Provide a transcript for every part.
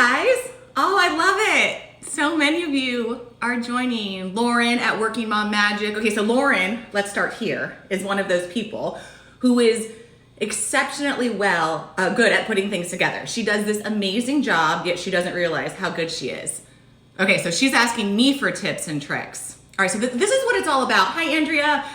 guys. Oh, I love it. So many of you are joining. Lauren at Working Mom Magic. Okay, so Lauren, let's start here, is one of those people who is exceptionally good at putting things together. She does this amazing job, yet she doesn't realize how good she is. Okay, so she's asking me for tips and tricks. All right, so this is what it's all about. Hi, Andrea.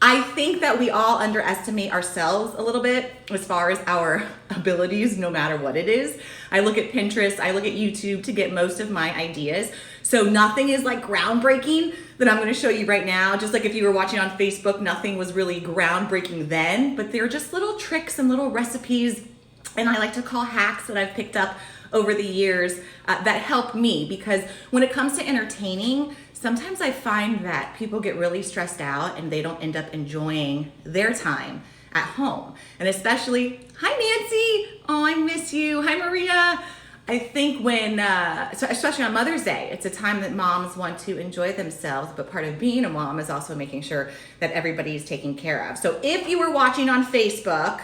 I think that we all underestimate ourselves a little bit as far as our abilities, no matter what it is. I look at Pinterest, I look at YouTube to get most of my ideas. So nothing is like groundbreaking that I'm gonna show you right now. Just like if you were watching on Facebook, nothing was really groundbreaking then, but they're just little tricks and little recipes, and I like to call hacks that I've picked up over the years that help me, because when it comes to entertaining, sometimes I find that people get really stressed out and they don't end up enjoying their time at home. And especially, hi Nancy, oh I miss you, hi Maria. I think when, especially on Mother's Day, it's a time that moms want to enjoy themselves, but part of being a mom is also making sure that everybody's taken care of. So if you were watching on Facebook,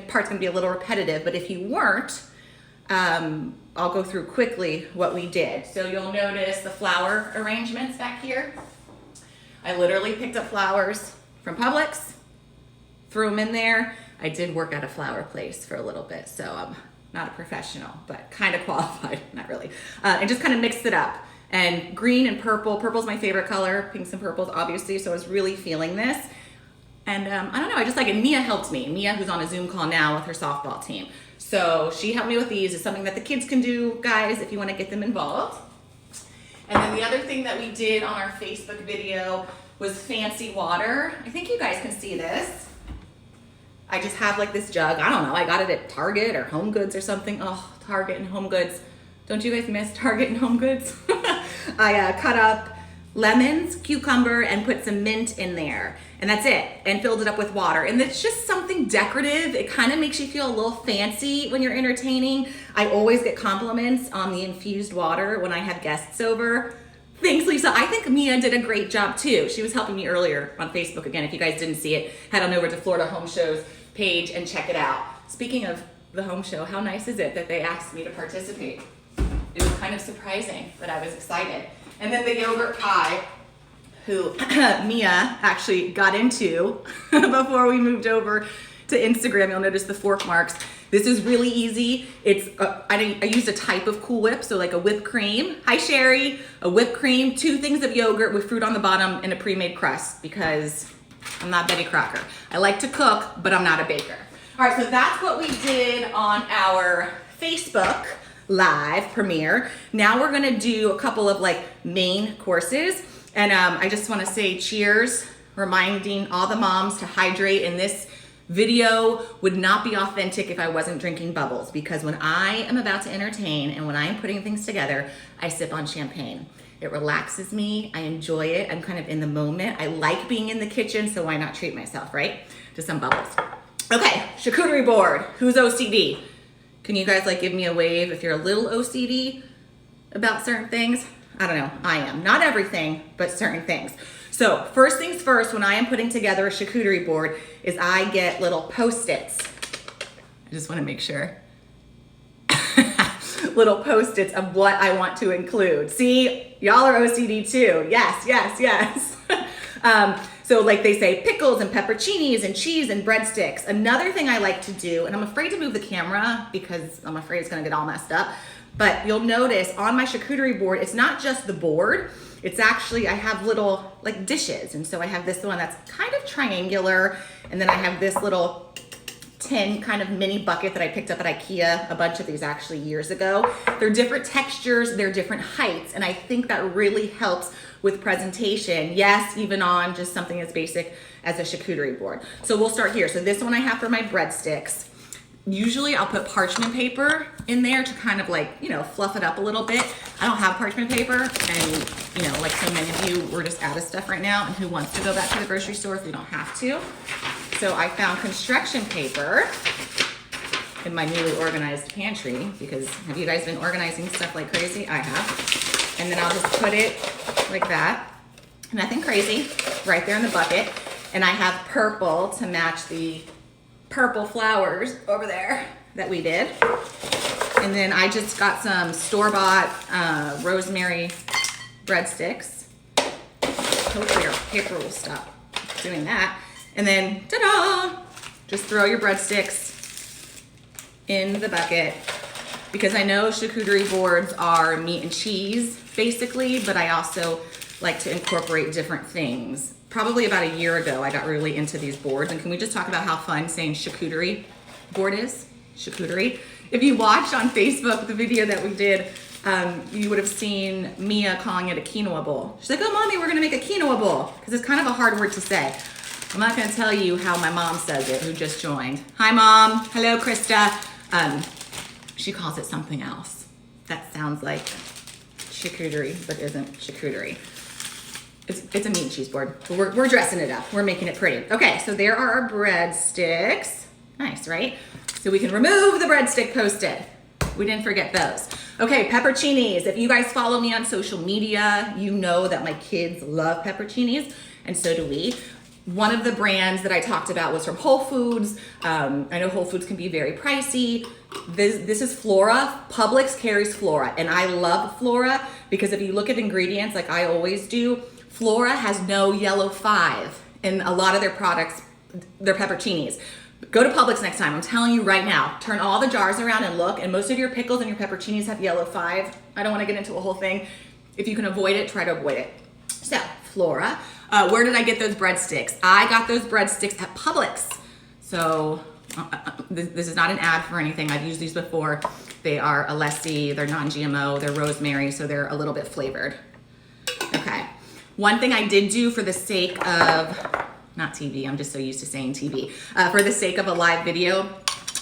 part's gonna be a little repetitive, but if you weren't, I'll go through quickly what we did. So you'll notice the flower arrangements back here. I literally picked up flowers from Publix, threw them in there. I did work at a flower place for a little bit, so I'm not a professional, but kind of qualified, not really. And just kind of mixed it up. And green and purple, purple's my favorite color, pinks and purples obviously, so I was really feeling this. And I don't know, I just like it. Mia helped me. Mia, who's on a Zoom call now with her softball team. So she helped me with these. It's something that the kids can do, guys, if you want to get them involved. And then the other thing that we did on our Facebook video was fancy water. I think you guys can see this. I just have like this jug. I don't know. I got it at Target or Home Goods or something. Oh, Target and Home Goods. Don't you guys miss Target and Home Goods? I cut up lemons, cucumber, and put some mint in there. And that's it, and filled it up with water. And it's just something decorative. It kind of makes you feel a little fancy when you're entertaining. I always get compliments on the infused water when I have guests over. Thanks, Lisa. I think Mia did a great job too. She was helping me earlier on Facebook. Again, if you guys didn't see it, head on over to Florida Home Show's page and check it out. Speaking of the home show, how nice is it that they asked me to participate? It was kind of surprising, but I was excited. And then the yogurt pie, who Mia actually got into before we moved over to Instagram. You'll notice the fork marks. This is really easy. It's I used a type of Cool Whip, so like a whipped cream. Hi Sherry, a whipped cream, 2 things of yogurt with fruit on the bottom and a pre-made crust, because I'm not Betty Crocker. I like to cook, but I'm not a baker. All right, so that's what we did on our Facebook live premiere. Now we're gonna do a couple of like main courses. And I just wanna say cheers, reminding all the moms to hydrate. And this video would not be authentic if I wasn't drinking bubbles, because when I am about to entertain and when I am putting things together, I sip on champagne. It relaxes me, I enjoy it, I'm kind of in the moment. I like being in the kitchen, so why not treat myself, right? To some bubbles. Okay, charcuterie board, who's OCD? Can you guys like give me a wave if you're a little OCD about certain things? I don't know, I am. Not everything, but certain things. So first things first, when I am putting together a charcuterie board, is I get little Post-its. I just wanna make sure. Little Post-its of what I want to include. See, y'all are OCD too. Yes, yes, yes. So like they say, pickles and pepperoncinis and cheese and breadsticks. Another thing I like to do, and I'm afraid to move the camera because I'm afraid it's gonna get all messed up, but you'll notice on my charcuterie board, it's not just the board, it's actually, I have little like dishes. And so I have this one that's kind of triangular, and then I have this little tin kind of mini bucket that I picked up at IKEA, a bunch of these actually years ago. They're different textures, they're different heights, and I think that really helps with presentation. Yes, even on just something as basic as a charcuterie board. So we'll start here. So this one I have for my breadsticks. Usually I'll put parchment paper in there to kind of like, you know, fluff it up a little bit. I don't have parchment paper, and you know, like so many of you, we're just out of stuff right now, and who wants to go back to the grocery store if we don't have to? So I found construction paper in my newly organized pantry, because have you guys been organizing stuff like crazy? I have. And then I'll just put it like that, nothing crazy, right there in the bucket. And I have purple to match the purple flowers over there that we did. And then I just got some store-bought rosemary breadsticks. Hopefully our paper will stop doing that. And then, ta-da! Just throw your breadsticks in the bucket, because I know charcuterie boards are meat and cheese, basically, but I also like to incorporate different things. Probably about a year ago, I got really into these boards. And can we just talk about how fun saying charcuterie board is? Charcuterie. If you watched on Facebook the video that we did, you would have seen Mia calling it a quinoa bowl. She's like, oh, mommy, we're gonna make a quinoa bowl, because it's kind of a hard word to say. I'm not gonna tell you how my mom says it, who just joined. Hi, Mom. Hello, Krista. She calls it something else. That sounds like charcuterie, but isn't charcuterie. It's a meat and cheese board, but we're dressing it up. We're making it pretty. Okay, so there are our breadsticks. Nice, right? So we can remove the breadstick Post-it. We didn't forget those. Okay, pepperoncinis. If you guys follow me on social media, you know that my kids love pepperoncinis, and so do we. One of the brands that I talked about was from Whole Foods. I know Whole Foods can be very pricey. This is Flora. Publix carries Flora, and I love Flora because if you look at ingredients like I always do, Flora has no yellow 5 in a lot of their products, their pepperoncinis. Go to Publix next time. I'm telling you right now, turn all the jars around and look, and most of your pickles and your pepperoncinis have yellow 5. I don't want to get into a whole thing. If you can avoid it, try to avoid it. So, Flora. Where did I get those breadsticks? I got those breadsticks at Publix. So, this is not an ad for anything. I've used these before. They are Alessi, they're non-GMO, they're rosemary, so they're a little bit flavored. Okay. One thing I did do for the sake of, not TV, I'm just so used to saying TV. For the sake of a live video,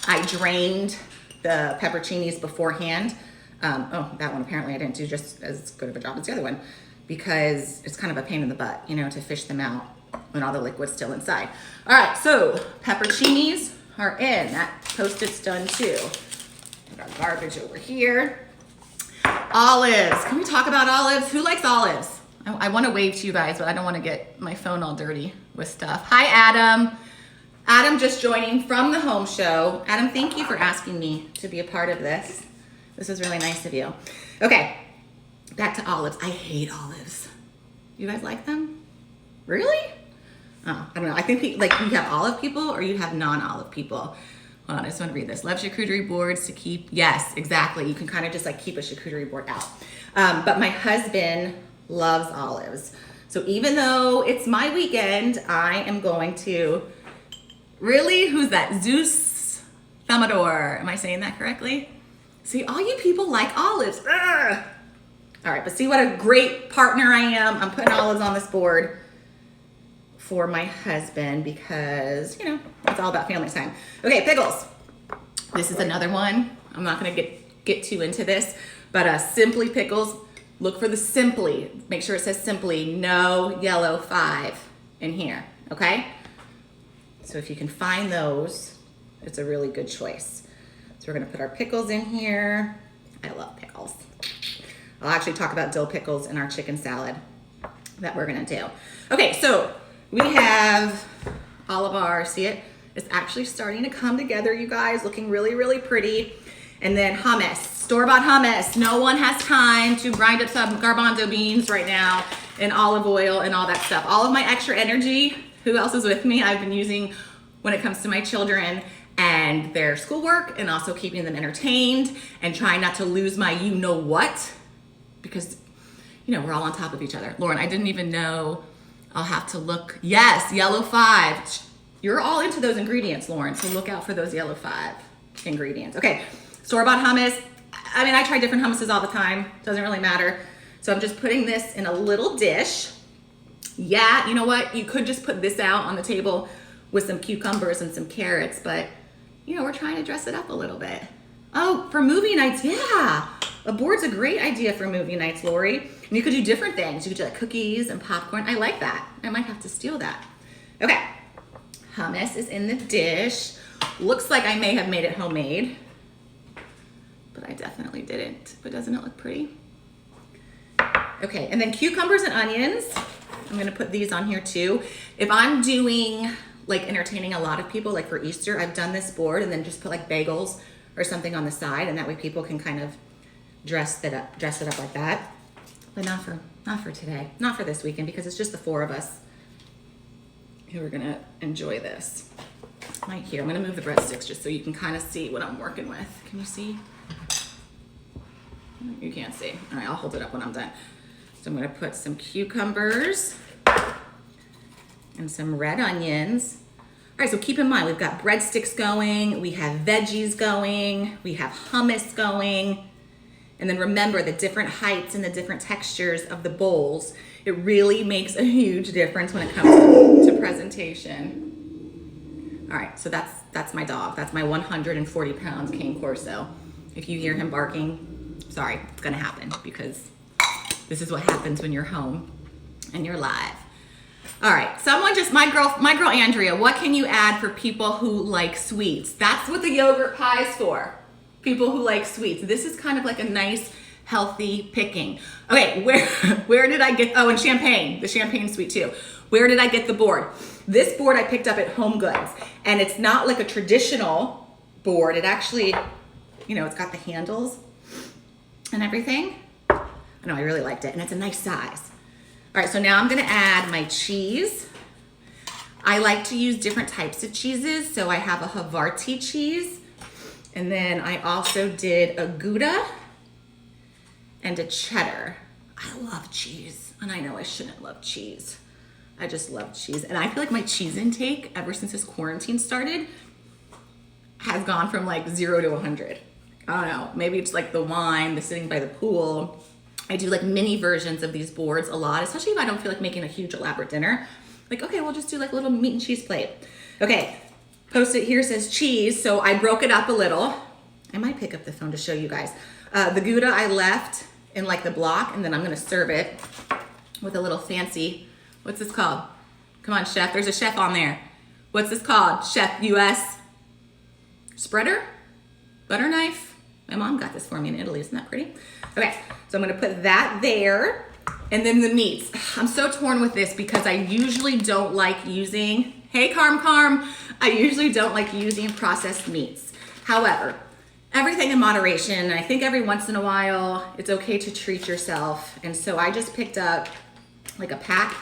I drained the pepperoncinis beforehand. Oh, that one apparently I didn't do just as good of a job as the other one, because it's kind of a pain in the butt, you know, to fish them out when all the liquid's still inside. All right, so pepperoncinis are in. That Post-it's done too. Put our garbage over here. Olives. Can we talk about olives? Who likes olives? I want to wave to you guys, but I don't want to get my phone all dirty with stuff. Hi, Adam. Adam just joining from the home show. Adam, thank you for asking me to be a part of this. This is really nice of you. Okay, back to olives. I hate olives. You guys like them? Really? Oh, I don't know. I think you have olive people or you have non-olive people. Hold on, I just want to read this. Love charcuterie boards to keep. Yes, exactly. You can kind of just like keep a charcuterie board out. But my husband loves olives. So even though it's my weekend, I am going to, really? Who's that? Zeus Thermidor. Am I saying that correctly? See, all you people like olives. Ugh. All right, but see what a great partner I am. I'm putting olives on this board for my husband because, you know, it's all about family time. Okay, pickles. This is another one. I'm not gonna get too into this, but Simply Pickles. Look for the Simply. Make sure it says Simply. No yellow 5 in here, okay? So if you can find those, it's a really good choice. So we're gonna put our pickles in here. I love pickles. I'll actually talk about dill pickles in our chicken salad that we're gonna do. Okay, so we have all of our, see it? It's actually starting to come together, you guys, looking really, really pretty. And then hummus, store-bought hummus. No one has time to grind up some garbanzo beans right now and olive oil and all that stuff. All of my extra energy, who else is with me, I've been using when it comes to my children and their schoolwork and also keeping them entertained and trying not to lose my you-know-what because, you know, we're all on top of each other. Lauren, I didn't even know. I'll have to look. Yes, yellow 5. You're all into those ingredients, Lauren, so look out for those yellow 5 ingredients. Okay, store-bought hummus. I mean, I try different hummuses all the time. Doesn't really matter. So I'm just putting this in a little dish. Yeah, you know what? You could just put this out on the table with some cucumbers and some carrots, but, you know, we're trying to dress it up a little bit. Oh, for movie nights, yeah. A board's a great idea for movie nights, Lori. And you could do different things. You could do like cookies and popcorn. I like that. I might have to steal that. Okay, hummus is in the dish. Looks like I may have made it homemade, but I definitely didn't. But doesn't it look pretty? Okay, and then cucumbers and onions. I'm gonna put these on here too. If I'm doing like entertaining a lot of people, like for Easter, I've done this board and then just put like bagels or something on the side, and that way people can kind of dress it up like that. But not for today, not for this weekend, because it's just the 4 of us who are gonna enjoy this. Right here, I'm gonna move the breadsticks just so you can kind of see what I'm working with. Can you see? You can't see. All right, I'll hold it up when I'm done. So I'm gonna put some cucumbers and some red onions. All right, so keep in mind, we've got breadsticks going, we have veggies going, we have hummus going. And then remember the different heights and the different textures of the bowls. It really makes a huge difference when it comes to presentation. All right, so that's my dog. That's my 140 pounds Cane Corso. If you hear him barking, sorry, it's gonna happen because this is what happens when you're home and you're live. All right, someone just, my girl Andrea, what can you add for people who like sweets? That's what the yogurt pie is for. People who like sweets. This is kind of like a nice, healthy picking. Okay, where did I get, oh, and champagne, the champagne sweet too. Where did I get the board? This board I picked up at Home Goods, and it's not like a traditional board. It actually, you know, it's got the handles and everything. I know, I really liked it, and it's a nice size. All right, so now I'm gonna add my cheese. I like to use different types of cheeses, so I have a Havarti cheese, and then I also did a Gouda and a cheddar. I love cheese, and I know I shouldn't love cheese. I just love cheese, and I feel like my cheese intake ever since this quarantine started has gone from like 0 to 100. I don't know, maybe it's like the wine, the sitting by the pool. I do like mini versions of these boards a lot, especially if I don't feel like making a huge elaborate dinner. Like, okay, we'll just do like a little meat and cheese plate. Okay, Post-it here says cheese, so I broke it up a little. I might pick up the phone to show you guys. The Gouda I left in like the block, and then I'm gonna serve it with a little fancy, what's this called? Come on, chef, there's a chef on there. What's this called? Chef US spreader? Butter knife? My mom got this for me in Italy, isn't that pretty? Okay, so I'm gonna put that there. And then the meats. I'm so torn with this because I usually don't like using, hey Carm, I usually don't like using processed meats. However, everything in moderation, and I think every once in a while, it's okay to treat yourself. And so I just picked up like a pack,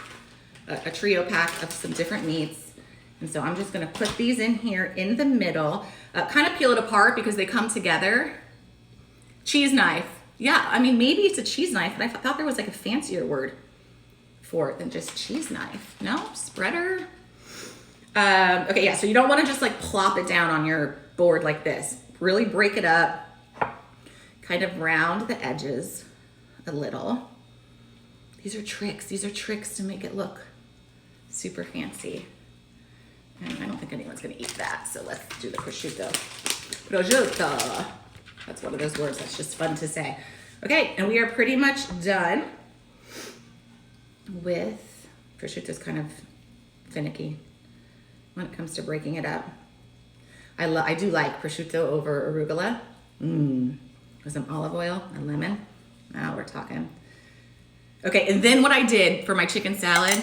a trio pack of some different meats. And so I'm just gonna put these in here in the middle, kind of peel it apart because they come together. Cheese knife. Yeah, I mean, maybe it's a cheese knife, but I thought there was like a fancier word for it than just cheese knife. No, spreader. Okay, yeah, so you don't wanna just like plop it down on your board like this. Really break it up, kind of round the edges a little. These are tricks to make it look super fancy. And I don't think anyone's gonna eat that, so let's do the prosciutto. Prosciutto. That's one of those words that's just fun to say. Okay, and we are pretty much done with, prosciutto's kind of finicky when it comes to breaking it up. I do like prosciutto over arugula. With some olive oil and lemon. Now we're talking. Okay, and then what I did for my chicken salad,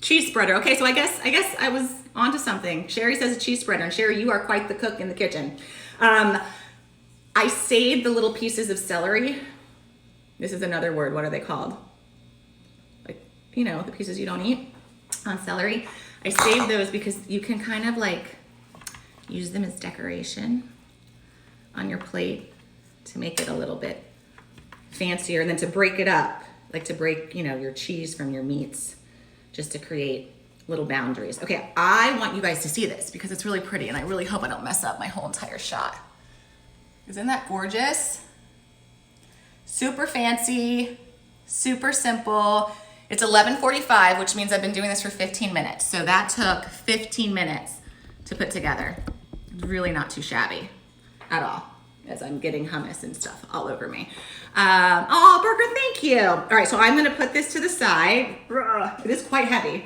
cheese spreader. Okay, so I guess I was onto something. Sherry says a cheese spreader, and Sherry, you are quite the cook in the kitchen. I saved the little pieces of celery. This is another word. What are they called? Like, you know, the pieces you don't eat on celery. I saved those because you can kind of like use them as decoration on your plate to make it a little bit fancier, and then to break it up, like to break, you know, your cheese from your meats, just to create little boundaries. Okay, I want you guys to see this because it's really pretty, and I really hope I don't mess up my whole entire shot. Isn't that gorgeous? Super fancy, super simple. It's 11:45, which means I've been doing this for 15 minutes. So that took 15 minutes to put together. It's really not too shabby at all, as I'm getting hummus and stuff all over me. Oh, Burger, thank you. All right, so I'm gonna put this to the side. It is quite heavy.